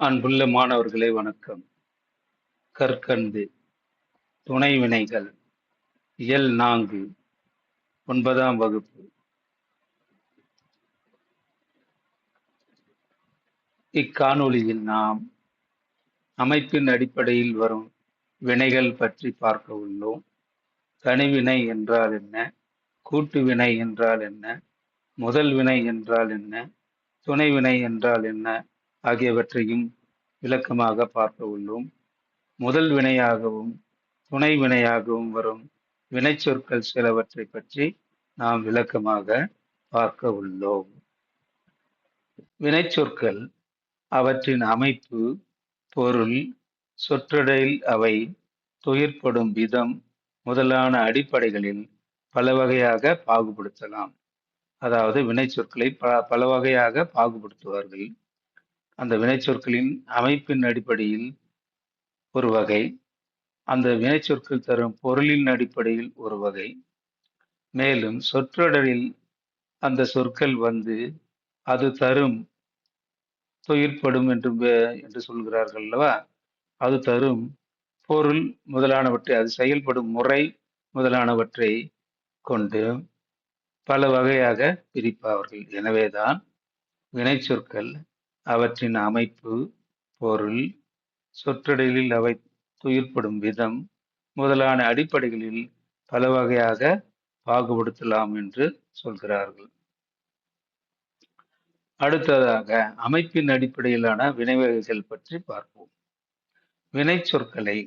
அன்புள்ள மாணவர்களே வணக்கம். கற்கண்டு துணைவினைகள் இயல் 4 9ஆம் வகுப்பு. இக்காணொளியில் நாம் அமைப்பின் அடிப்படையில் வரும் வினைகள் பற்றி பார்க்க உள்ளோம். தனிவினை என்றால் என்ன, கூட்டு வினை என்றால் என்ன, முதல் வினை என்றால் என்ன, துணைவினை என்றால் என்ன ஆகியவற்றையும் விளக்கமாக பார்க்க உள்ளோம். முதல் வினையாகவும் துணை வினையாகவும் வரும் வினைச்சொற்கள் சிலவற்றை பற்றி நாம் விளக்கமாக பார்க்க உள்ளோம். வினைச்சொற்கள் அவற்றின் அமைப்பு, பொருள், சொற்றொடரில் அவை தொழிற்படும் விதம் முதலான அடிப்படைகளில் பல வகையாக பாகுபடுத்தலாம். அதாவது வினைச்சொற்களை பல வகையாக பாகுபடுத்துவார்கள். அந்த வினைச்சொற்களின் அமைப்பின் அடிப்படையில் ஒரு வகை, அந்த வினைச்சொற்கள் தரும் பொருளின் அடிப்படையில் ஒரு வகை, மேலும் சொற்றொடரில் அந்த சொற்கள் வந்து அது தரும் தொழிற்படும் என்று சொல்கிறார்கள் அல்லவா, அது தரும் பொருள் முதலானவற்றை, அது செயல்படும் முறை முதலானவற்றை கொண்டு பல வகையாக பிரிப்பார்கள். எனவேதான் வினைச்சொற்கள் அவற்றின் அமைப்பு, பொருள், சொற்றொடரில் அவை தொழிற்படும் விதம் முதலான அடிப்படைகளில் பல வகையாக பாகுபடுத்தலாம் என்று சொல்கிறார்கள். அடுத்ததாக அமைப்பின் அடிப்படையிலான வினைவகைகள் பற்றி பார்ப்போம். வினைச்சொற்களை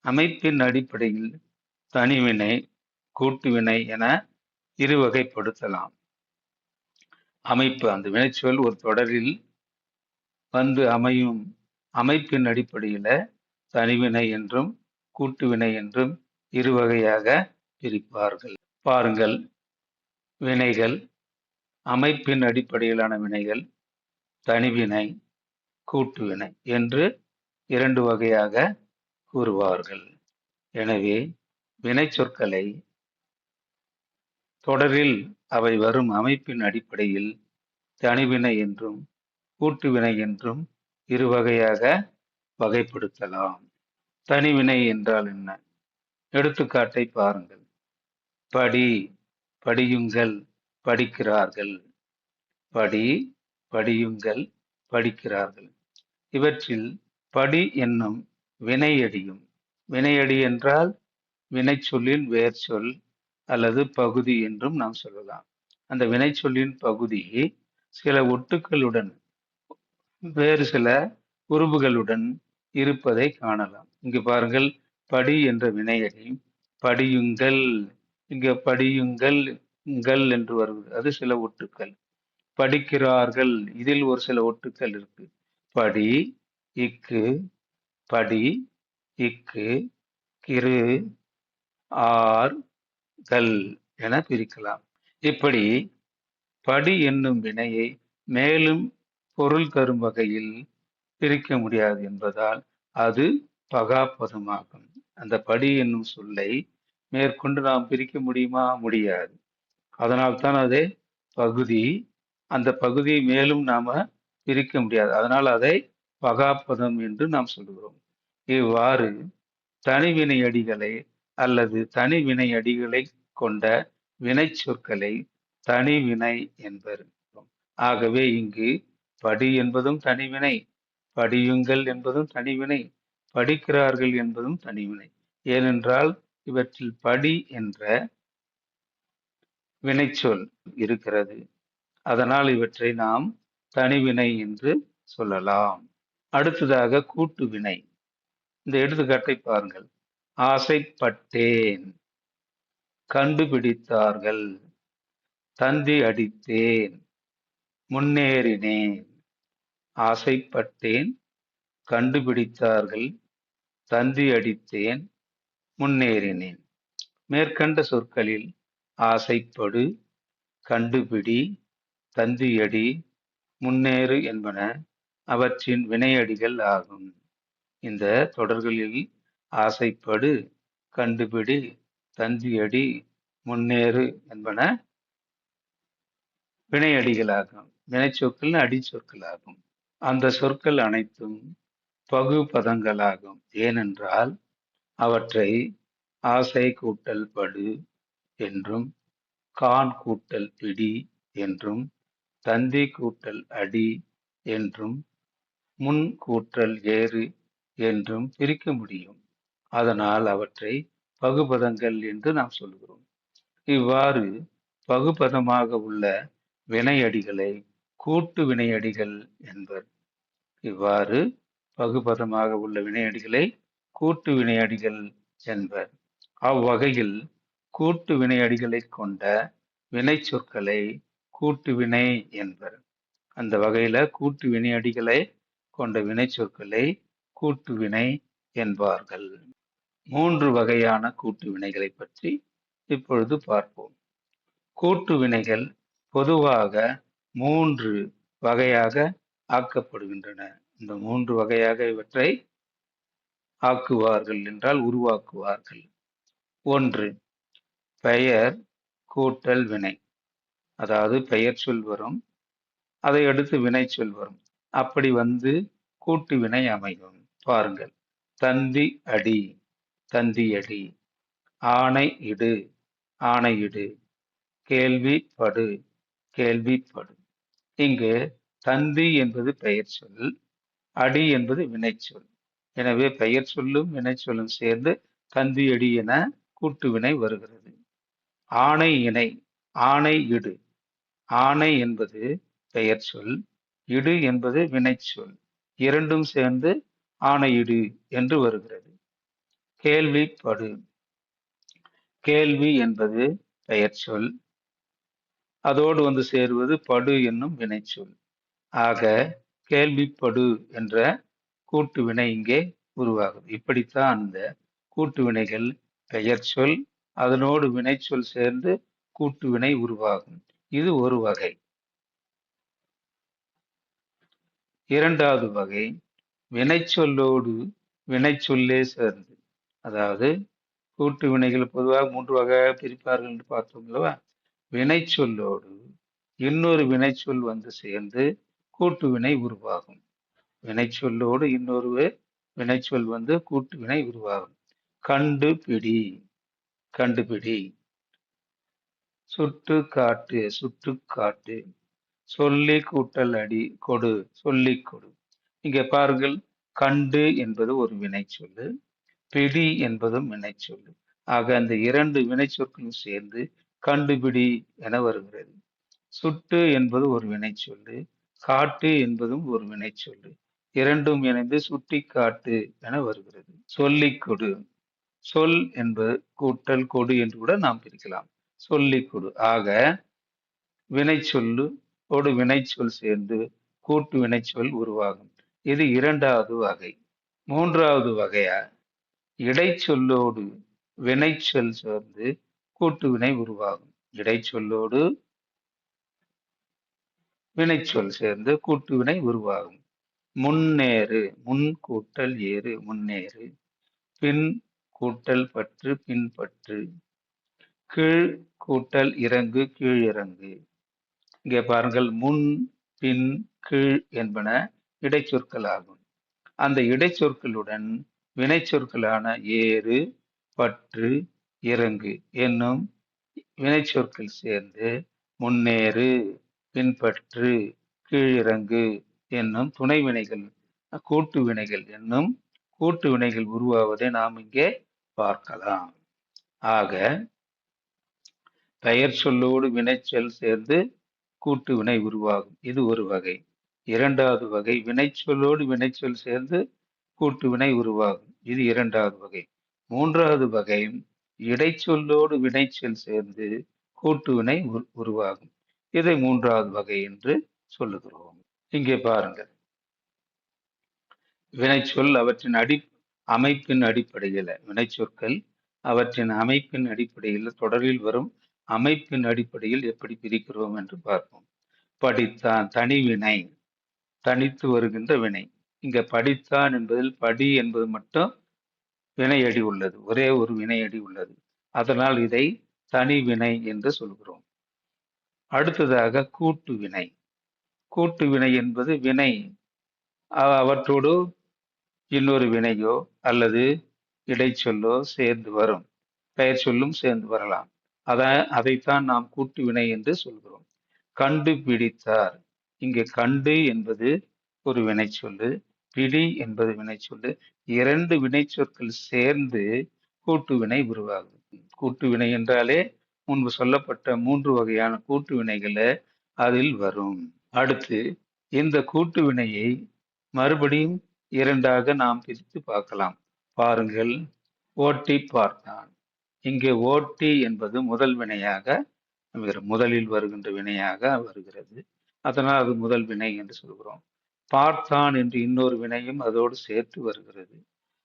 அமைப்பின் அடிப்படையில் தனிவினை, கூட்டுவினை என இரு வகைப்படுத்தலாம். அமைப்பு, அந்த வினைச்சொல் ஒரு தொடரில் வந்து அமையும் அமைப்பின் அடிப்படையில தனிவினை என்றும் கூட்டுவினை என்றும் இரு வகையாக பிரிப்பார்கள். பாருங்கள், வினைகள், அமைப்பின் அடிப்படையிலான வினைகள், தனிவினை, கூட்டுவினை என்று இரண்டு வகையாக கூறுவார்கள். எனவே வினைச்சொற்களை தொடரில் அவை வரும் அமைப்பின் அடிப்படையில் தனிவினை என்றும் கூட்டுவினை என்றும் இரு வகையாக வகைப்படுத்தலாம். தனிவினை என்றால் என்ன? எடுத்துக்காட்டை பாருங்கள். படி, படியுங்கள், படிக்கிறார்கள். படி, படியுங்கள், படிக்கிறார்கள். இவற்றில் படி என்னும் வினையடியும், வினையடி என்றால் வினைச்சொல்லின் வேர்ச்சொல் அல்லது பகுதி என்றும் நாம் சொல்லலாம். அந்த வினைச்சொல்லின் பகுதி சில ஒட்டுக்களுடன் வேறு சில உருபுகளுடன் இருப்பதை காணலாம். இங்கு பாருங்கள், படி என்ற வினையடி, படியுங்கள், இங்க படியுங்கள் என்று வருவது அது சில ஒட்டுக்கள். படிக்கிறார்கள், இதில் ஒரு சில ஒட்டுக்கள் இருக்கு. படி, இக்கு, படி, இக்கு, கிரு, ஆர், கல் என பிரிக்கலாம். இப்படி படி என்னும் வினையை மேலும் பொருள் தரும் வகையில் பிரிக்க முடியாது என்பதால் அது பகாப்பதமாகும். அந்த படி என்னும் சொல்லை மேற்கொண்டு நாம் பிரிக்க முடியுமா? முடியாது. அதனால்தான் அதே பகுதி, அந்த பகுதியை மேலும் நாம பிரிக்க முடியாது. அதனால் அதை பகாப்பதம் என்று நாம் சொல்கிறோம். இவ்வாறு தனிவினை அடிகளை அல்லது தனிவினை அடிகளை கொண்ட வினை சொற்களை தனிவினை என்பர். ஆகவே இங்கு படி என்பதும் தனிவினை, படியுங்கள் என்பதும் தனிவினை, படிக்கிறார்கள் என்பதும் தனிவினை. ஏனென்றால் இவற்றில் படி என்ற வினைச்சொல் இருக்கிறது. அதனால் இவற்றை நாம் தனிவினை என்று சொல்லலாம். அடுத்ததாக கூட்டுவினை. இந்த எடுத்துக்காட்டை பாருங்கள். ஆசைப்பட்டேன், கண்டுபிடித்தார்கள், தந்தி அடித்தேன், முன்னேறினேன். ஆசைப்பட்டேன், கண்டுபிடித்தார்கள், தந்தி அடித்தேன், முன்னேறினேன். மேற்கண்ட சொற்களில் ஆசைப்படு, கண்டுபிடி, தந்தியடி, முன்னேறு என்பன அவற்றின் வினையடிகள் ஆகும். இந்த தொடர்களில் ஆசைப்படு, கண்டுபிடி, தந்தியடி, முன்னேறு என்பன வினையடிகளாகும். வினைச்சொற்கள் அடிச்சொற்களாகும். அந்த சொற்கள் அனைத்தும் பகுபதங்களாகும். ஏனென்றால் அவற்றை ஆசை கூட்டல் படு என்றும், கான் கூட்டல் பிடி என்றும், தந்தி கூட்டல் அடி என்றும், முன் கூட்டல் ஏறு என்றும் பிரிக்க முடியும். அதனால் அவற்றை பகுபதங்கள் என்று நாம் சொல்கிறோம். இவ்வாறு பகுபதமாக உள்ள வினையடிகளை கூட்டு வினையடிகள் என்பர். இவ்வாறு பகுபதமாக உள்ள வினையடிகளை கூட்டு வினையடிகள் என்பர். அவ்வகையில் கூட்டு வினையடிகளைக் கொண்ட வினைச் சொற்களை கூட்டு வினை என்பர். அந்த வகையில கூட்டு வினையடிகளை கொண்ட வினைச் சொற்களை கூட்டு வினை என்பார்கள். 3 வகையான கூட்டு வினைகளை பற்றி இப்பொழுது பார்ப்போம். கூட்டு வினைகள் பொதுவாக 3 வகையாக ஆக்கப்படுகின்றன. இந்த 3 வகையாக இவற்றை ஆக்குவார்கள் என்றால் உருவாக்குவார்கள். 1. பெயர் கூட்டல் வினை. அதாவது பெயர் சொல் வரும், அதை அடுத்து வினை சொல் வரும். அப்படி வந்து கூட்டு வினை அமையும். பாருங்கள். தந்தி அடி, தந்தியடி. ஆணை இடு, ஆணையிடு. கேள்வி படு, கேள்விப்படு. இங்கு தந்தி என்பது பெயர் சொல், அடி என்பது வினைச்சொல். எனவே பெயர் சொல்லும் வினைச்சொல்லும் சேர்ந்து தந்தியடி என கூட்டு வினை வருகிறது. ஆணை இணை, ஆணை இடு. ஆணை என்பது பெயர் சொல், இடு என்பது வினைச்சொல். இரண்டும் சேர்ந்து ஆணையிடு என்று வருகிறது. கேள்விப்படு. கேள்வி என்பது பெயர் சொல், அதோடு வந்து சேருவது படு என்னும் வினைச்சொல். ஆக கேள்விப்படு என்ற கூட்டு வினை இங்கே உருவாகுது. இப்படித்தான் அந்த கூட்டு வினைகள் பெயர் சொல் அதனோடு வினைச்சொல் சேர்ந்து கூட்டு வினை உருவாகும். இது ஒரு வகை. இரண்டாவது வகை வினைச்சொல்லோடு வினைச்சொல்லே சேர்ந்து. அதாவது கூட்டு வினைகள் பொதுவாக 3 வகையாக பிரிப்பார்கள் என்று பார்த்தோம் அல்லவா? வினைச்சொல்லோடு இன்னொரு வினைச்சொல் வந்து சேர்ந்து கூட்டு வினை உருவாகும். வினைச்சொல்லோடு இன்னொரு வினைச்சொல் வந்து கூட்டு வினை உருவாகும். கண்டுபிடி, கண்டுபிடி. சுட்டு காட்டு, சுட்டுக்காட்டு. சொல்லி கூட்டல் அடி கொடு, சொல்லிக் கொடு. இங்கே பாருங்கள், கண்டு என்பது ஒரு வினைச்சொல்லு, பிடி என்பதும் வினைச்சொல்லு. ஆக அந்த 2 வினைச்சொற்களும் சேர்ந்து கண்டுபிடி என வருகிறது. சுட்டு என்பது ஒரு வினைச்சொல்லு, காட்டு என்பதும் ஒரு வினைச்சொல்லு. இரண்டும் இணைந்து சுட்டிக்காட்டு என வருகிறது. சொல்லிக் கொடு. சொல் என்பது கூட்டல் கொடு என்று கூட நாம் பிரிக்கலாம். சொல்லிக் கொடு. ஆக வினைச்சொல்லு ஒரு வினைச்சொல் சேர்ந்து கூட்டு வினைச்சொல் உருவாகும். இது இரண்டாவது வகை. மூன்றாவது வகையா இடைச்சொல்லோடு வினைச்சொல் சேர்ந்து கூட்டு வினை உருவாகும். இடைச்சொல்லோடு வினைச்சொல் சேர்ந்து கூட்டு வினை உருவாகும். முன்னேறு, முன் கூட்டல் ஏறு, முன்னேறு. பின் கூட்டல் பற்று, பின்பற்று. கீழ் கூட்டல் இறங்கு, கீழிறங்கு. இங்கே பாருங்கள், முன், பின், கீழ் என்பன இடைச்சொற்கள் ஆகும். அந்த இடைச்சொற்களுடன் வினைச்சொற்களான ஏறு, பற்று, இறங்கு என்னும் வினைச்சொற்கள் சேர்ந்து முன்னேறு, பின்பற்று, கீழிறங்கு என்னும் துணை வினைகள், கூட்டு வினைகள் என்னும் கூட்டு வினைகள் உருவாவதை நாம் இங்கே பார்க்கலாம். ஆக பெயர் சொல்லோடு வினைச்சொல் சேர்ந்து கூட்டு வினை உருவாகும். இது ஒரு வகை. இரண்டாவது வகை வினைச்சொல்லோடு வினைச்சொல் சேர்ந்து கூட்டு வினை உருவாகும். இது இரண்டாவது வகை. மூன்றாவது வகை இடைச்சொல்லோடு வினைச்சொல் சேர்ந்து கூட்டு வினை உருவாகும். இதை மூன்றாவது வகை என்று சொல்லுகிறோம். இங்கே பாருங்கள், வினைச்சொல் அவற்றின் அமைப்பின் அடிப்படையில், வினைச்சொற்கள் அவற்றின் அமைப்பின் அடிப்படையில், தொடரில் வரும் அமைப்பின் அடிப்படையில் எப்படி பிரிக்கிறோம் என்று பார்ப்போம். படித்தான், தனிவினை, தனித்து வருகின்ற வினை. இங்க படித்தான் என்பதில் படி என்பது மட்டும் வினையடி உள்ளது, ஒரே ஒரு வினையடி உள்ளது. அதனால் இதை தனி வினை என்று சொல்கிறோம். அடுத்ததாக கூட்டு வினை. கூட்டு வினை என்பது வினை அவற்றோடு இன்னொரு வினையோ அல்லது இடைச்சொல்லோ சேர்ந்து வரும். பெயர் சொல்லும் சேர்ந்து வரலாம். அதைத்தான் நாம் கூட்டு வினை என்று சொல்கிறோம். கண்டுபிடித்தார். இங்கே கண்டு என்பது ஒரு வினைச்சொல்லு, பிடி என்பது வினைச்சொல்லு. 2 வினைச்சொற்கள் சேர்ந்து கூட்டு வினை உருவாகுது. கூட்டு வினை என்றாலே முன்பு சொல்லப்பட்ட 3 வகையான கூட்டு வினைகளை அதில் வரும். அடுத்து இந்த கூட்டு வினையை மறுபடியும் 2ஆக நாம் பிரித்து பார்க்கலாம். பாருங்கள், ஓட்டி பார்த்தான். இங்கே ஓட்டி என்பது முதல் வினையாக முதலில் வருகின்ற வினையாக வருகிறது. அதனால் அது முதல் வினை என்று சொல்கிறோம். பார்த்தான் என்று இன்னொரு வினையும் அதோடு சேர்த்து வருகிறது.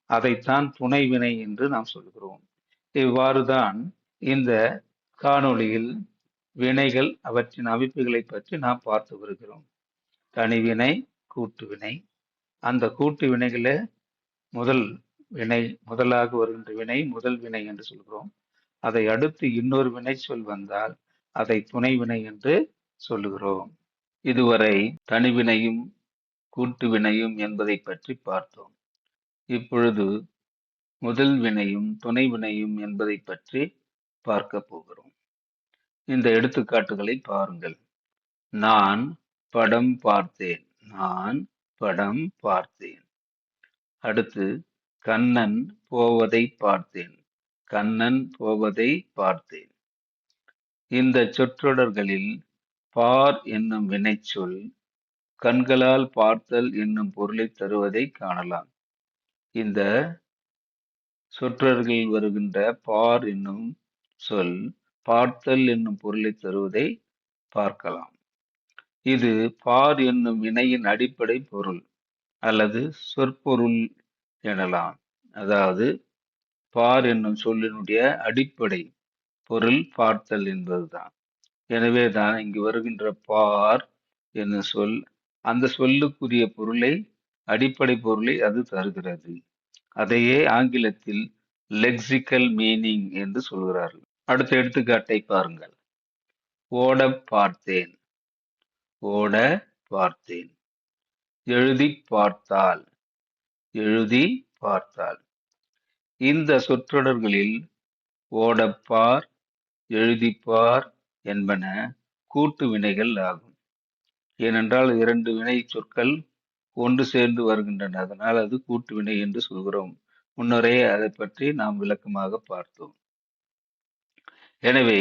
அதைத்தான் துணை வினை என்று நாம் சொல்கிறோம். இவ்வாறுதான் இந்த காணொளியில் வினைகள் அவற்றின் அமைப்புகளை பற்றி நாம் பார்த்து வருகிறோம். தனிவினை, கூட்டு வினை. அந்த கூட்டு வினைகளை முதலாக வருகின்ற வினை முதல் வினை என்று சொல்கிறோம். அதை அடுத்து இன்னொரு வினை சொல் வந்தால் அதை துணை வினை என்று சொல்லுகிறோம். இதுவரை தனிவினையும் கூட்டு வினையும் என்பதை பற்றி பார்த்தோம். இப்பொழுது முதல் வினையும் துணை வினையும் என்பதை பற்றி பார்க்க போகிறோம். இந்த எடுத்துக்காட்டுகளை பாருங்கள். நான் படம் பார்த்தேன். நான் படம் பார்த்தேன். அடுத்து கண்ணன் போவதை பார்த்தேன். கண்ணன் போவதை பார்த்தேன். இந்த சொற்றொடர்களில் பார் என்னும் வினைச்சொல் கண்களால் பார்த்தல் என்னும் பொருளை தருவதை காணலாம். இந்த சொற்றொடர்களில் வருகின்ற பார் என்னும் சொல் பார்த்தல் என்னும் பொருளை தருவதை பார்க்கலாம். இது பார் என்னும் வினையின் அடிப்படை பொருள் அல்லது சொற்பொருள் எனலாம். அதாவது பார் என்னும் சொல்லினுடைய அடிப்படை பொருள் பார்த்தல் என்பதுதான். எனவேதான் இங்கு வருகின்ற பார் என்னும் சொல் அந்த சொல்லுக்குரிய பொருளை, அடிப்படை பொருளை அது தருகிறது. அதையே ஆங்கிலத்தில் லெக்சிக்கல் மீனிங் என்று சொல்கிறார்கள். அடுத்த எடுத்துக்காட்டை பாருங்கள். ஓட பார்த்தேன். ஓட பார்த்தேன். எழுதி பார்த்தால். எழுதி பார்த்தால். இந்த சொற்றொடர்களில் ஓடப்பார், எழுதிப்பார் என்பன கூட்டு வினைகள் ஆகும். ஏனென்றால் 2 வினை சொற்கள் ஒன்று சேர்ந்து வருகின்றன. அதனால் அது கூட்டு வினை என்று சொல்கிறோம். முன்னரே அதை பற்றி நாம் விளக்கமாக பார்த்தோம். எனவே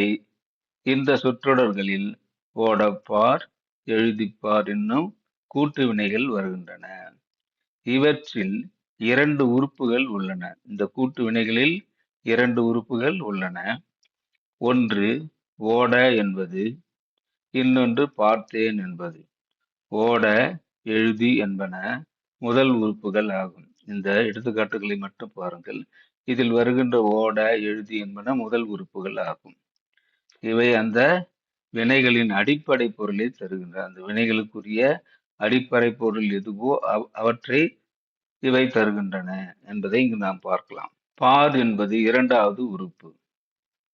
இந்த சொற்றொடர்களில் ஓடப்பார், எழுதிப்பார் என்னும் கூட்டு வினைகள் வருகின்றன. இவற்றில் 2 உறுப்புகள் உள்ளன. இந்த கூட்டு வினைகளில் 2 உறுப்புகள் உள்ளன. ஒன்று ஓட என்பது, இன்னொன்று பார்த்தேன் என்பது. ஓட, எழுதி என்பன முதல் உறுப்புகள் ஆகும். இந்த எடுத்துக்காட்டுகளை மட்டும் பாருங்கள். இதில் வருகின்ற ஓட, எழுதி என்பன முதல் உறுப்புகள் ஆகும். இவை அந்த வினைகளின் அடிப்படை பொருளை தருகின்றன. அந்த வினைகளுக்குரிய அடிப்படை பொருள் எதுவோ அவற்றை இவை தருகின்றன என்பதை இங்கு நாம் பார்க்கலாம். பார் என்பது 2வது உறுப்பு.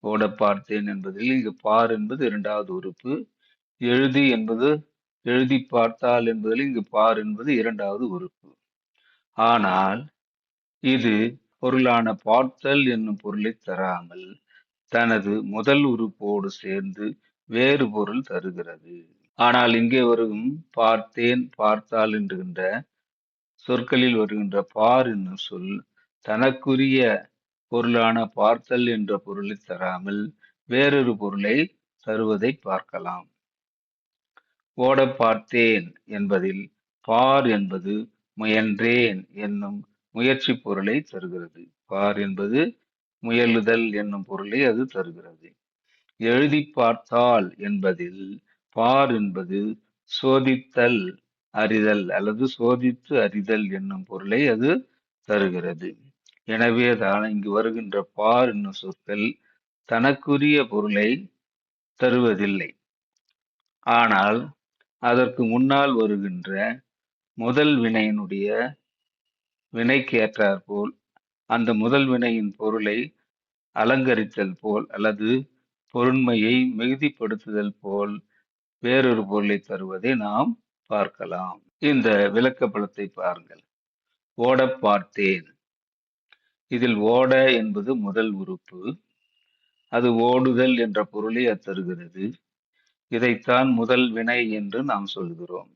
ஓட பார்த்தேன் என்பதில் இங்கு பார் என்பது 2வது உறுப்பு. எழுதி என்பது எழுதி பார்த்தால் என்பதில் இங்கு பார் என்பது 2வது உறுப்பு. ஆனால் இது பொருளான பார்த்தல் என்னும் பொருளை தராமல் தனது முதல் உறுப்போடு சேர்ந்து வேறு பொருள் தருகிறது. ஆனால் இங்கே வரும் பார்த்தேன், பார்த்தால் என்கின்ற சொற்களில் வருகின்ற பார் என்னும் சொல் தனக்குரிய பொருளான பார்த்தல் என்ற பொருளை தராமல் வேறொரு பொருளை தருவதை பார்க்கலாம். ஓட பார்த்தேன் என்பதில் பார் என்பது முயன்றேன் என்னும் முயற்சி பொருளை தருகிறது. பார் என்பது முயலுதல் என்னும் பொருளை அது தருகிறது. எழுதி பார்த்தால் என்பதில் பார் என்பது சோதித்தல், அறிதல் அல்லது சோதித்து அறிதல் என்னும் பொருளை அது தருகிறது. எனவேதான் இங்கு வருகின்ற பார் என்னும் சொற்கள் தனக்குரிய பொருளை தருவதில்லை. ஆனால் அதற்கு முன்னால் வருகின்ற முதல் வினையினுடைய வினைக்கு ஏற்றாற்போல் அந்த முதல் வினையின் பொருளை அலங்கரித்தல் போல் அல்லது பொருண்மையை மிகுதிப்படுத்துதல் போல் வேறொரு பொருளை தருவதை நாம் பார்க்கலாம். இந்த விளக்கப்படத்தை பாருங்கள். ஓடப் பார்த்தேன். இதில் ஓட என்பது முதல் உறுப்பு. அது ஓடுதல் என்ற பொருளை அது தருகிறது. இதைத்தான் முதல் வினை என்று நாம் சொல்கிறோம்.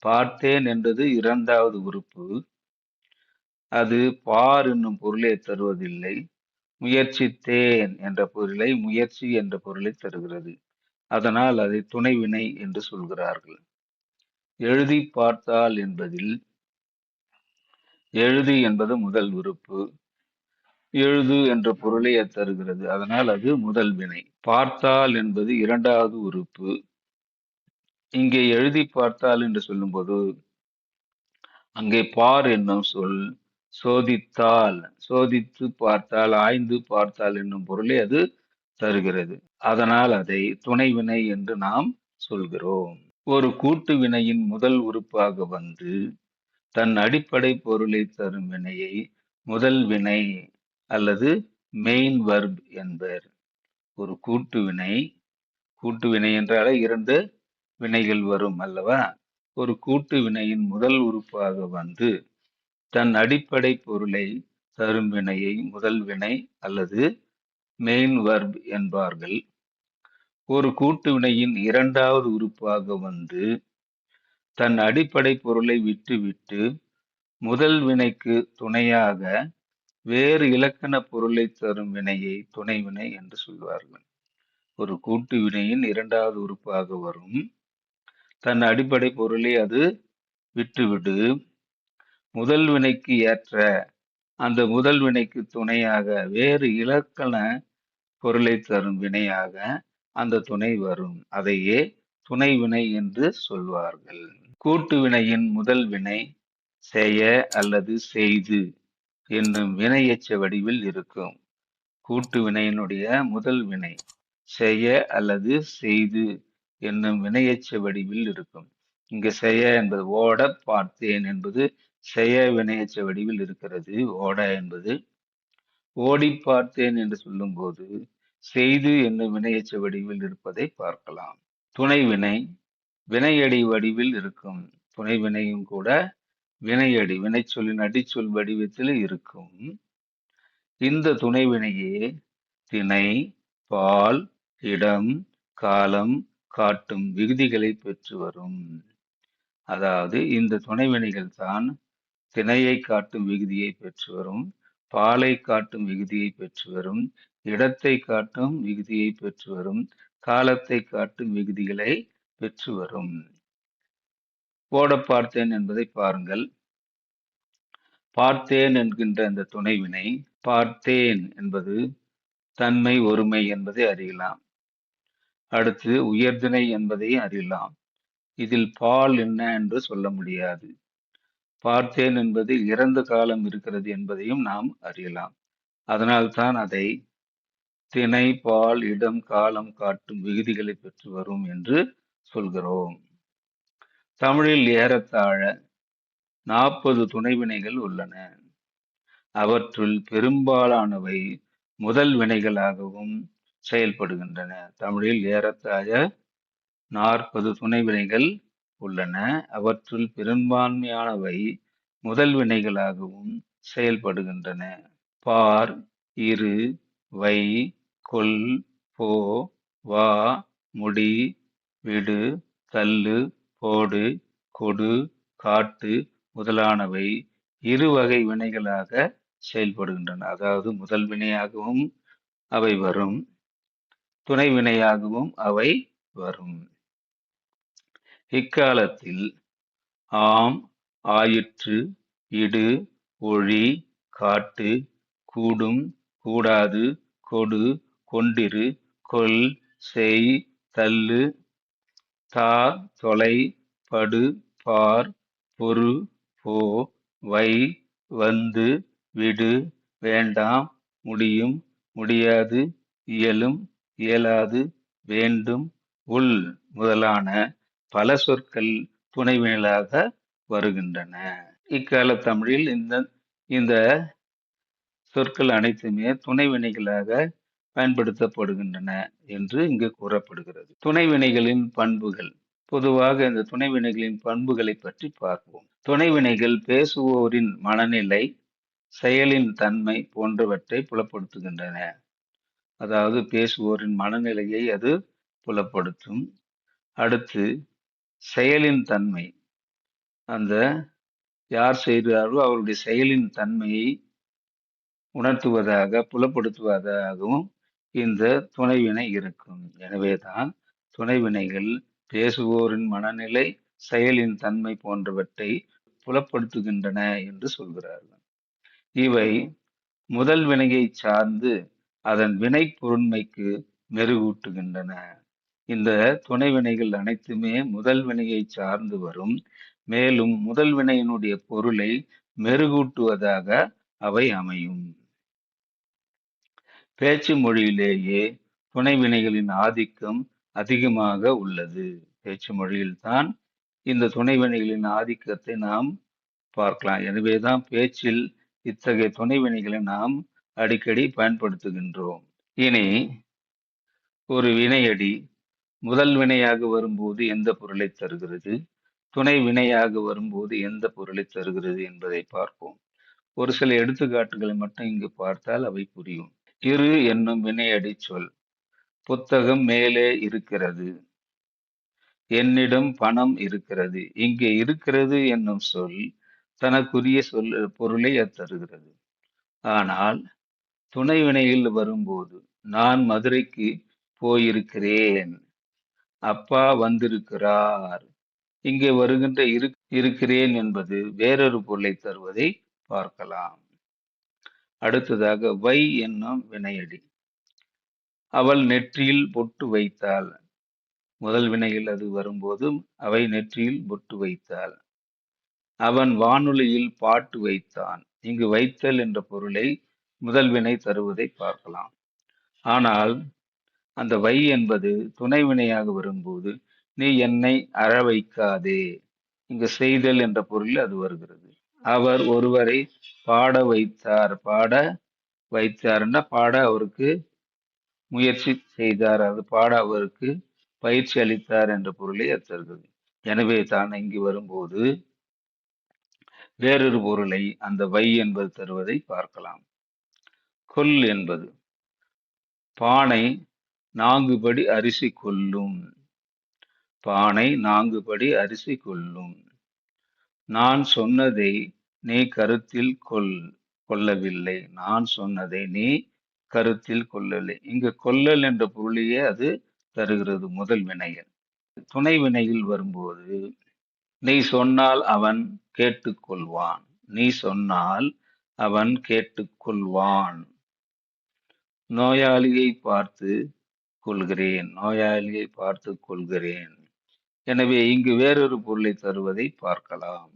பார்த்தேன் என்பது இரண்டாவது உறுப்பு. அது பார் என்னும் பொருளை தருவதில்லை. முயற்சித்தேன் என்ற பொருளை, முயற்சி என்ற பொருளை தருகிறது. அதனால் அதை துணைவினை என்று சொல்கிறார்கள். எழுதி பார்த்தால் என்பதில் எழுது என்பது முதல் உறுப்பு. எழுது என்ற பொருளை அது தருகிறது. அதனால் அது முதல் வினை. பார்த்தால் என்பது இரண்டாவது உறுப்பு. இங்கே எழுதி பார்த்தால் என்று சொல்லும்போது அங்கே பார் என்னும் சொல் சோதித்தால், சோதித்து பார்த்தால், ஆய்ந்து பார்த்தால் என்னும் பொருளை அது தருகிறது. அதனால் அதை துணைவினை என்று நாம் சொல்கிறோம். ஒரு கூட்டு வினையின் முதல் உறுப்பாக வந்து தன் அடிப்படை பொருளை தரும் வினையை முதல் வினை அல்லது மெயின் வர்ப் என்பர். ஒரு கூட்டு வினை என்றாலே இரண்டு வினைகள் வரும் அல்லவா? ஒரு கூட்டு வினையின் முதல் உறுப்பாக வந்து தன் அடிப்படை பொருளை தரும் வினையை முதல் வினை அல்லது மெயின் வர்ப் என்பார்கள். ஒரு கூட்டு வினையின் இரண்டாவது உறுப்பாக வந்து தன் அடிப்படை பொருளை விட்டுவிட்டு முதல் வினைக்கு துணையாக வேறு இலக்கண பொருளை தரும் வினையை துணைவினை என்று சொல்வார்கள். ஒரு கூட்டு வினையின் இரண்டாவது உறுப்பாக வரும் தன் அடிப்படை பொருளை அது விட்டுவிடு முதல் வினைக்கு ஏற்ற அந்த முதல் வினைக்கு துணையாக வேறு இலக்கண பொருளை தரும் வினையாக அந்த துணை வரும். அதையே துணை வினை என்று சொல்வார்கள். கூட்டு வினையின் முதல் வினை செய்ய அல்லது செய்து என்னும் வினை எச்ச வடிவில் இருக்கும். கூட்டு வினையினுடைய முதல் வினை செய்ய அல்லது செய்து என்னும் வினையெச்ச வடிவில் இருக்கும். இங்கு செய்ய என்பது ஓட பார்த்தேன் என்பது செய்ய வினையெச்ச வடிவில் இருக்கிறது. ஓட என்பது ஓடி பார்த்தேன் என்று சொல்லும் போது செய்து என்னும் வினையெச்ச வடிவில் இருப்பதை பார்க்கலாம். துணைவினை வினையடி வடிவில் இருக்கும். துணைவினையும் கூட வினையடி வினைச்சொல்லின் அடிச்சொல் வடிவத்தில் இருக்கும். இந்த துணைவினையே திணை, பால், இடம், காலம் காட்டும் விகுதிகளை பெற்று வரும். அதாவது இந்த துணைவினைகள் தான் திணையை காட்டும் விகுதியை பெற்று வரும், பாலை காட்டும் விகுதியை பெற்று வரும், இடத்தை காட்டும் விகுதியை பெற்று வரும், காலத்தை காட்டும் விகுதிகளை பெற்று வரும். ஓட பார்த்தேன் என்பதை பாருங்கள். பார்த்தேன் என்கின்ற அந்த துணைவினை பார்த்தேன் என்பது தன்மை ஒருமை என்பதை அறியலாம். அடுத்து உயர்திணை என்பதை அறியலாம். இதில் பால் என்ன என்று சொல்ல முடியாது. பார்த்தேன் என்பது இறந்த காலம் இருக்கிறது என்பதையும் நாம் அறியலாம். அதனால்தான் அதை திணை, பால், இடம், காலம் காட்டும் விகுதிகளை பெற்று வரும் என்று சொல்கிறோம். தமிழில் ஏறத்தாழ 40 துணைவினைகள் உள்ளன. அவற்றுள் பெரும்பாலானவை முதல் வினைகளாகவும் செயல்படுகின்றன. தமிழில் ஏறத்தாழ 40 துணைவினைகள் உள்ளன. அவற்றுள் பெரும்பான்மையானவை முதல் வினைகளாகவும் செயல்படுகின்றன. பார், இரு, வை, கொள், போ, வா, முடி, விடு, தள்ளு, போடு, கொடு, காட்டு முதலானவை இருவகை வினைகளாக செயல்படுகின்றன. அதாவது முதல் வினையாகவும் அவை வரும், துணை வினையாகவும் அவை வரும். இக்காலத்தில் ஆம், ஆயிற்று, இடு, ஒழி, காட்டு, கூடும், கூடாது, கொடு, கொண்டிரு, கொள், செய், தள்ளு, தா, தொலை, படு, பார், பொறு, போ, வை, வந்து, விடு, வேண்டாம், முடியும், முடியாது, இயலும், இயலாது, வேண்டும், உள் முதலான பல சொற்கள் துணைவினைகளாக வருகின்றன. இக்கால தமிழில் இந்த சொற்கள் அனைத்துமே துணைவினைகளாக பயன்படுத்தப்படுகின்றன என்று இங்கு கூறப்படுகிறது. துணைவினைகளின் பண்புகள். பொதுவாக இந்த துணைவினைகளின் பண்புகளை பற்றி பார்ப்போம். துணைவினைகள் பேசுவோரின் மனநிலை, செயலின் தன்மை போன்றவற்றை புலப்படுத்துகின்றன. அதாவது பேசுவோரின் மனநிலையை அது புலப்படுத்தும். அடுத்து செயலின் தன்மை, அந்த யார் செய்கிறாரோ அவருடைய செயலின் தன்மையை உணர்த்துவதாக, புலப்படுத்துவதாகவும் இந்த துணைவினை இருக்கும். எனவேதான் துணைவினைகள் பேசுவோரின் மனநிலை, செயலின் தன்மை போன்றவற்றை புலப்படுத்துகின்றன என்று சொல்கிறார்கள். இவை முதல் வினையை சார்ந்து அதன் வினை பொருண்மைக்கு மெருகூட்டுகின்றன. இந்த துணைவினைகள் அனைத்துமே முதல் வினையை சார்ந்து வரும். மேலும் முதல் வினையினுடைய பொருளை மெருகூட்டுவதாக அவை அமையும். பேச்சு மொழியிலேயே துணைவினைகளின் ஆதிக்கம் அதிகமாக உள்ளது. பேச்சு மொழியில்தான் இந்த துணைவினைகளின் ஆதிக்கத்தை நாம் பார்க்கலாம். எனவேதான் பேச்சில் இத்தகைய துணைவினைகளை நாம் அடிக்கடி பயன்படுத்துகின்றோம். இனி ஒரு வினையடி முதல் வினையாக வரும்போது எந்த பொருளை தருகிறது, துணை வினையாக வரும்போது எந்த பொருளை தருகிறது என்பதை பார்ப்போம். ஒரு சில எடுத்துக்காட்டுகளை மட்டும் இங்கு பார்த்தால் அவை புரியும். இரு என்னும் வினையடி சொல். புத்தகம் மேலே இருக்கிறது. என்னிடம் பணம் இருக்கிறது. இங்கே இருக்கிறது என்னும் சொல் தனக்குரிய பொருளை தருகிறது. ஆனால் துணை வினையில் வரும்போது நான் மதுரைக்கு போயிருக்கிறேன், அப்பா வந்திருக்கிறார், இங்கே வருகின்ற இருக்கிறேன் என்பது வேறொரு பொருளை தருவதை பார்க்கலாம். அடுத்ததாக வை என்னும் வினையடி. அவள் நெற்றியில் பொட்டு வைத்தாள். முதல் வினையில் அது வரும்போது அவை நெற்றியில் பொட்டு வைத்தாள். அவன் வானொலியில் பாட்டு வைத்தான். இங்கு வைத்தல் என்ற பொருளை முதல் வினை தருவதை பார்க்கலாம். ஆனால் அந்த வை என்பது துணை வினையாக வரும்போது நீ என்னை அழ வைக்காதே, இங்கு செய்தல் என்ற பொருளில் அது வருகிறது. அவர் ஒருவரை பாட வைத்தார். பாட வைத்தார்னா பாட அவருக்கு முயற்சி செய்தார், அது பாட அவருக்கு பயிற்சி அளித்தார் என்ற பொருளை அது தருகிறது. எனவே தான் இங்கு வரும்போது வேறொரு பொருளை அந்த வை என்பது தருவதை பார்க்கலாம். கொல் என்பது பானை 4 படி அரிசி கொள்ளும். பானை 4 படி அரிசி கொள்ளும். நான் சொன்னதை நீ கருத்தில் கொள்ளவில்லை. நான் சொன்னதை நீ கருத்தில் கொள்ளவில்லை. இங்கு கொள்ளல் என்ற பொருளையே அது தருகிறது முதல் வினையில். துணை வினையில் வரும்போது நீ சொன்னால் அவன் கேட்டுக்கொள்வான். நீ சொன்னால் அவன் கேட்டுக்கொள்வான். நோயாளியை பார்த்து கொள்கிறேன். நோயாளியை பார்த்து கொள்கிறேன். எனவே இங்கு வேறொரு பொருளை தருவதை பார்க்கலாம்.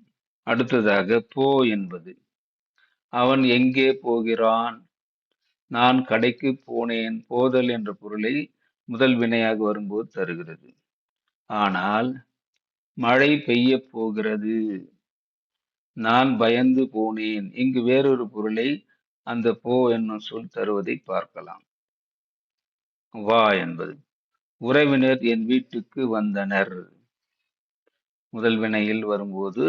அடுத்ததாக போ என்பது அவன் எங்கே போகிறான்? நான் கடைக்கு போனேன். போதல் என்ற பொருளை முதல் வினையாக வரும்போது தருகிறது. ஆனால் மழை பெய்ய போகிறது. நான் பயந்து போனேன். இங்கு வேறொரு பொருளை அந்த போ என்னும் சொல் தருவதை பார்க்கலாம். வா என்பது உறவினர் என் வீட்டுக்கு வந்தனர். முதல் வினையில் வரும்போது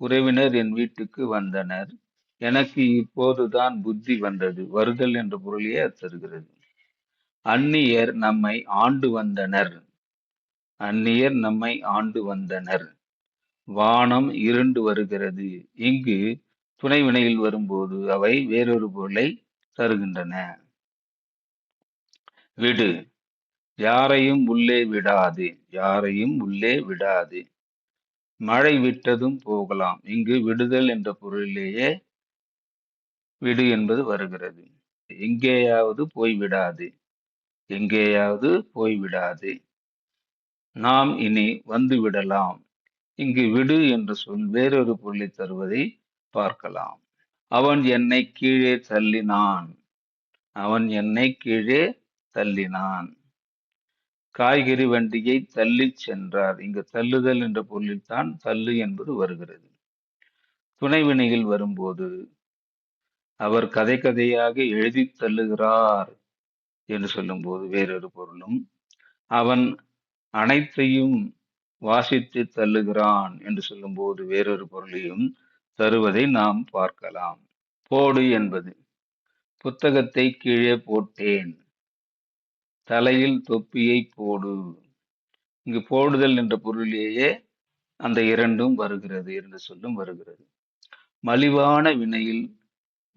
உறவினர் என் வீட்டுக்கு வந்தனர். எனக்கு இப்போதுதான் புத்தி வந்தது. வருதல் என்ற பொருளையே அது தருகிறது. அந்நியர் நம்மை ஆண்டு வந்தனர். அந்நியர் நம்மை ஆண்டு வந்தனர். வானம் இருண்டு வருகிறது. இங்கு துணை வினையில் வரும்போது அவை வேறொரு பொருளை தருகின்றன. விடு யாரையும் உள்ளே விடாது. யாரையும் உள்ளே விடாது. மழை விட்டதும் போகலாம். இங்கு விடுதல் என்ற பொருளிலேயே விடு என்பது வருகிறது. எங்கேயாவது போய்விடாது. எங்கேயாவது போய்விடாது. நாம் இனி வந்து விடலாம். இங்கு விடு என்ற சொல் வேறொரு பொருளை தருவதை பார்க்கலாம். அவன் என்னை கீழே தள்ளினான். அவன் என்னை கீழே தள்ளினான். காய்கறி வண்டியை தள்ளிச் சென்றார். இங்கு தள்ளுதல் என்ற பொருளில் தான் தள்ளு என்பது வருகிறது. துணைவினையில் வரும்போது அவர் கதை கதையாக எழுதி தள்ளுகிறார் என்று சொல்லும்போது வேறொரு பொருளும், அவன் அனைத்தையும் வாசித்து தள்ளுகிறான் என்று சொல்லும்போது வேறொரு பொருளையும் தருவதை நாம் பார்க்கலாம். போடு என்பது புத்தகத்தை கீழே போட்டேன், தலையில் தொப்பியை போடு. இங்கு போடுதல் என்ற பொருளிலேயே அந்த இரண்டும் வருகிறது, இரண்டு சொல்லும் வருகிறது. மலிவான விலையில்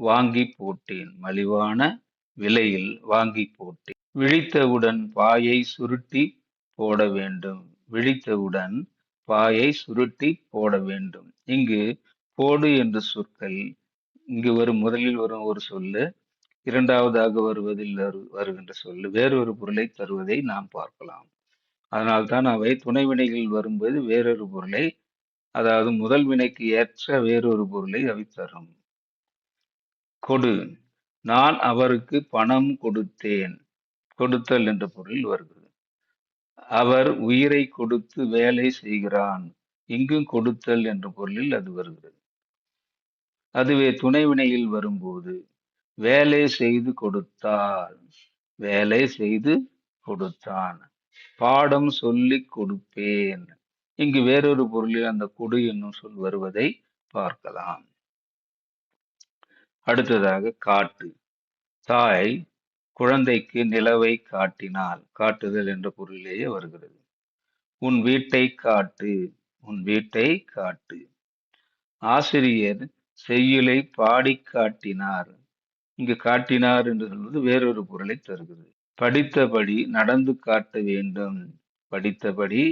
வாங்கி போட்டேன், மலிவான விலையில் வாங்கி போட்டேன். விழித்தவுடன் பாயை சுருட்டி போட வேண்டும், விழித்தவுடன் பாயை சுருட்டி போட வேண்டும். இங்கு போடு என்ற சொற்கள் இங்கு வரும் முதலில் வரும் ஒரு சொல்லு இரண்டாவதாக வருவதில் வருகின்ற சொல்லு வேறொரு பொருளை தருவதை நாம் பார்க்கலாம். அதனால்தான் அவை துணைவினைகள் வரும்போது வேறொரு பொருளை, அதாவது முதல் வினைக்கு ஏற்ற வேறொரு பொருளை அவை தரும். கொடு, நான் அவருக்கு பணம் கொடுத்தேன், கொடுத்தல் என்ற பொருளில் வருகிறது. அவர் உயிரை கொடுத்து வேலை செய்கிறான், இங்கும் கொடுத்தல் என்ற பொருளில் அது வருகிறது. அதுவே துணைவினையில் வரும்போது வேலை செய்து கொடுத்தார், வேலை செய்து கொடுத்தான், பாடம் சொல்லிக் கொடுப்பேன். இங்கு வேறொரு பொருளில் அந்த கொடு என்னும் சொல் வருவதை பார்க்கலாம். அடுத்ததாக காட்டு. தாய் குழந்தைக்கு நிலவை காட்டினாள், காட்டுதல் என்ற பொருளிலேயே வருகிறது. உன் வீட்டை காட்டு, உன் வீட்டை காட்டு. ஆசிரியர் செய்யுளை பாடி காட்டினார், இங்கு காட்டினார் என்று சொல்வது வேறொரு பொருளை தருகிறது. படித்தபடி நடந்து காட்ட வேண்டும், படித்தபடி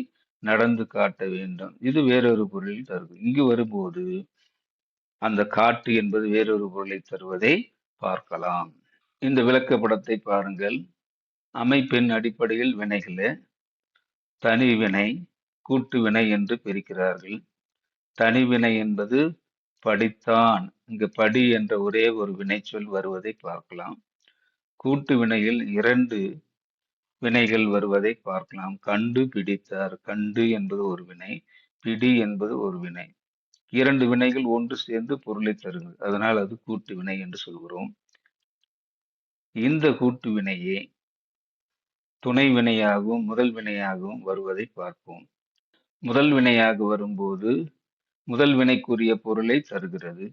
நடந்து காட்ட வேண்டும், இது வேறொரு பொருளில் தருகிறது. இங்கு வரும்போது அந்த காட்டு என்பது வேறொரு பொருளை தருவதை பார்க்கலாம். இந்த விளக்கப்படத்தை பாருங்கள். அமைப்பின் அடிப்படையில் வினைகளை தனிவினை கூட்டு வினை என்று பிரிக்கிறார்கள். தனிவினை என்பது படித்தான், இங்கு படி என்ற ஒரே ஒரு வினைச்சொல் வருவதை பார்க்கலாம். கூட்டு வினையில் இரண்டு வினைகள் வருவதை பார்க்கலாம். கண்டு பிடித்தார், கண்டு என்பது ஒரு வினை, பிடி என்பது ஒரு வினை. இரண்டு வினைகள் ஒன்று சேர்ந்து பொருளை தருகிறது, அதனால் அது கூட்டு வினை என்று சொல்கிறோம். இந்த கூட்டு வினையே துணை வினையாகவும் முதல் வினையாகவும் வருவதை பார்ப்போம். முதல் வினையாக வரும்போது முதல் வினைக்குரிய பொருளை தருகிறது,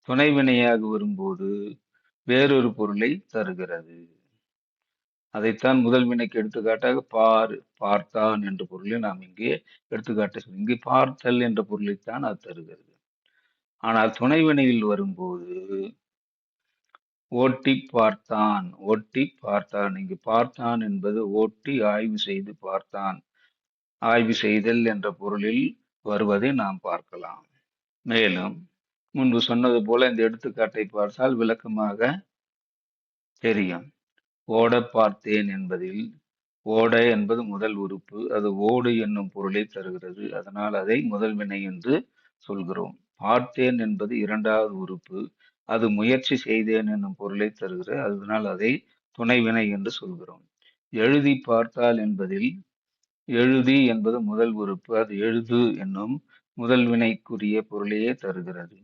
துணை வினையாக வரும்போது வேறொரு பொருளை தருகிறது. அதைத்தான் முதல் வினைக்கு எடுத்துக்காட்டாக பார், பார்த்தான் என்ற பொருளை நாம் இங்கே எடுத்துக்காட்ட இங்கு பார்த்தல் என்ற பொருளைத்தான் அது தருகிறது. ஆனால் துணை வினையில் வரும்போது ஓட்டி பார்த்தான், ஓட்டி பார்த்தான், இங்கு பார்த்தான் என்பது ஓட்டி ஆய்வு செய்து பார்த்தான், ஆய்வு செய்தல் என்ற பொருளில் வருவதை நாம் பார்க்கலாம். மேலும் முன்பு சொன்னது போல இந்த எடுத்துக்காட்டை பார்த்தால் விளக்கமாக தெரியும். ஓட பார்த்தேன் என்பதில் ஓட என்பது முதல் உறுப்பு, அது ஓடு என்னும் பொருளை தருகிறது, அதனால் அதை முதல் வினை என்று சொல்கிறோம். பார்த்தேன் என்பது இரண்டாவது உறுப்பு, அது முயற்சி செய்தேன் என்னும் பொருளை தருகிறது, அதனால் அதை துணை வினை என்று சொல்கிறோம். எழுதி பார்த்தால் என்பதில் எழுதி என்பது முதல் உறுப்பு, அது எழுது என்னும் முதல் வினைக்குரிய பொருளையே தருகிறது.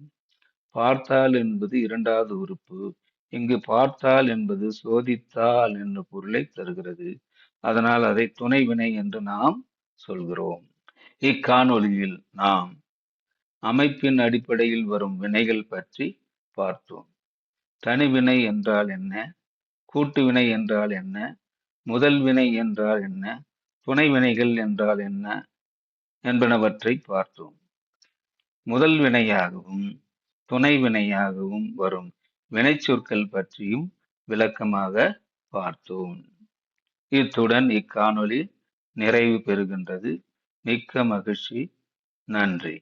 பார்த்தால் என்பது இரண்டாவது உறுப்பு, இங்கு பார்த்தால் என்பது சோதித்தால் என்ற பொருளை தருகிறது, அதனால் அதை துணை வினை என்று நாம் சொல்கிறோம். இக்காணொளியில் நாம் அமைப்பின் அடிப்படையில் வரும் வினைகள் பற்றி பார்த்தோம். தனிவினை என்றால் என்ன, கூட்டு வினை என்றால் என்ன, முதல் வினை என்றால் என்ன, துணை வினைகள் என்றால் என்ன என்பனவற்றை பார்த்தோம். முதல் வினையாகவும் துணை வினையாகவும் வரும் வினைச்சொற்கள் பற்றியும் விளக்கமாக பார்த்தோம். இத்துடன் இக்காணொளி நிறைவு பெறுகின்றது. மிக்க மகிழ்ச்சி. நன்றி.